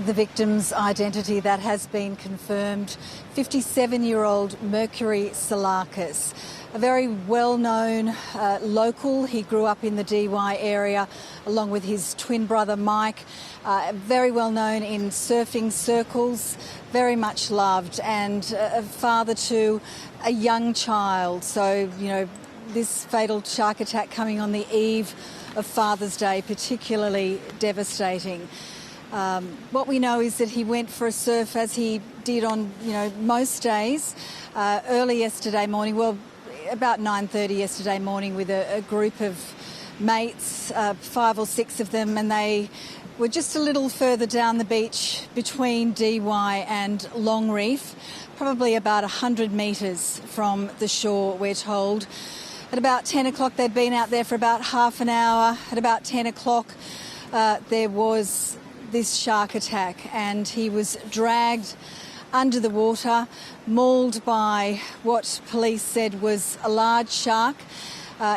the victim's identity. That has been confirmed. 57-year-old Mercury Psillakis, a very well-known local. He grew up in the DY area along with his twin brother Mike. Very well known in surfing circles, very much loved, and a father to a young child. So, you know, this fatal shark attack coming on the eve of Father's Day, particularly devastating. What we know is that he went for a surf, as he did on, most days, early yesterday morning, well, about 9:30 yesterday morning, with a group of mates, 5 or 6 of them, and they were just a little further down the beach between DY and Long Reef, probably about 100 metres from the shore, we're told. At about 10 o'clock, they'd been out there for about half an hour. At about 10 o'clock, there was this shark attack, and he was dragged under the water, mauled by what police said was a large shark.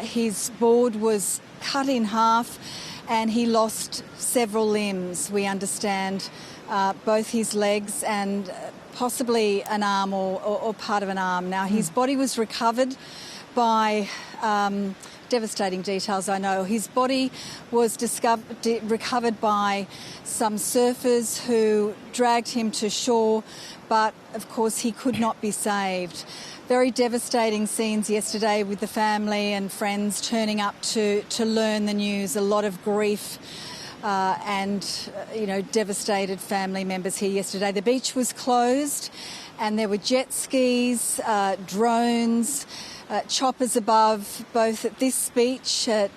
His board was cut in half and he lost several limbs, we understand, both his legs and possibly an arm or part of an arm. Now, his body was recovered by devastating details, I know. His body was recovered by some surfers who dragged him to shore, but of course he could not be saved. Very devastating scenes yesterday with the family and friends turning up to learn the news. A lot of grief and devastated family members here yesterday. The beach was closed and there were jet skis, drones, choppers above, both at this beach at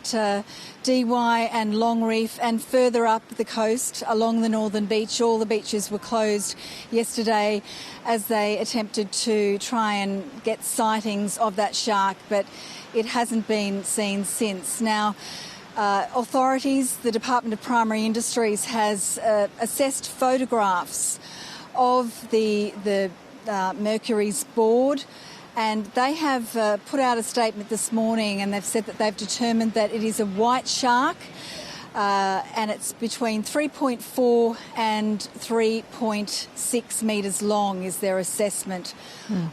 DY and Long Reef, and further up the coast along the northern beach. All the beaches were closed yesterday as they attempted to try and get sightings of that shark, but it hasn't been seen since. Now, authorities, the Department of Primary Industries, has assessed photographs of the Mercury's board, and they have put out a statement this morning, and they've said that they've determined that it is a white shark, and it's between 3.4 and 3.6 metres long is their assessment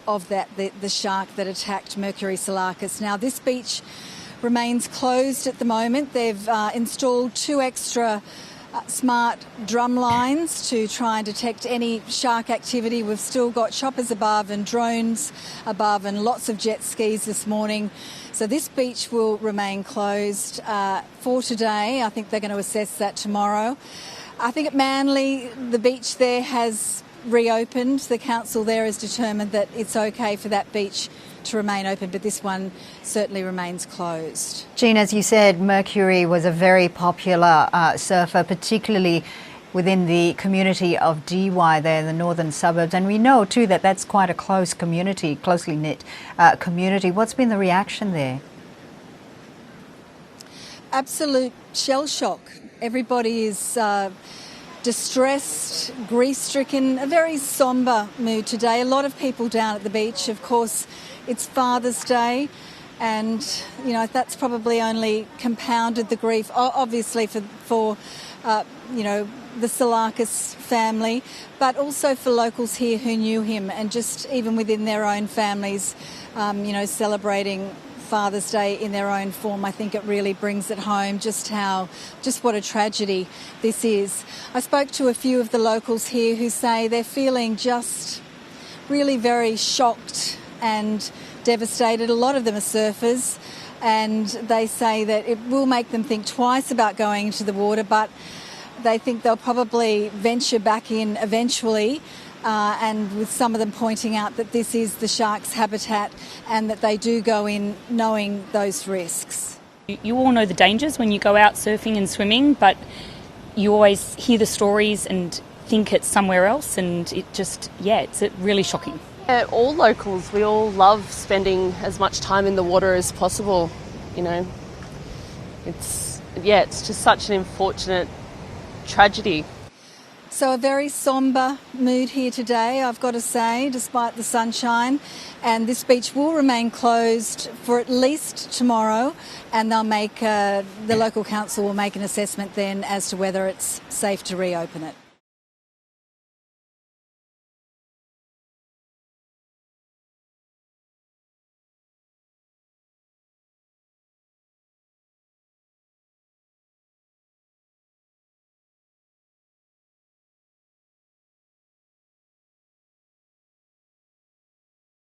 of that, the shark that attacked Mercury Psillakis. Now, this beach remains closed at the moment. They've installed 2 extra smart drum lines to try and detect any shark activity. We've still got choppers above and drones above and lots of jet skis this morning. So this beach will remain closed for today. I think they're going to assess that tomorrow. I think at Manly, the beach there has reopened. The council there has determined that it's okay for that beach to remain open, but this one certainly remains closed. Jean, as you said, Mercury was a very popular surfer, particularly within the community of DY there in the northern suburbs. And we know too that that's quite a close community, closely knit community. What's been the reaction there? Absolute shell shock. Everybody is distressed, grief-stricken, a very sombre mood today. A lot of people down at the beach. Of course, it's Father's Day, and that's probably only compounded the grief, obviously for the Psillakis family, but also for locals here who knew him, and just even within their own families, celebrating Father's Day in their own form. I think it really brings it home just what a tragedy this is. I spoke to a few of the locals here who say they're feeling just really very shocked and devastated. A lot of them are surfers, and they say that it will make them think twice about going into the water, but they think they'll probably venture back in eventually, and with some of them pointing out that this is the shark's habitat and that they do go in knowing those risks. You all know the dangers when you go out surfing and swimming, but you always hear the stories and think it's somewhere else, and it's really shocking. All locals, we all love spending as much time in the water as possible. It's just such an unfortunate tragedy. So a very sombre mood here today, I've got to say, despite the sunshine. And this beach will remain closed for at least tomorrow, and they'll the local council will make an assessment then as to whether it's safe to reopen it.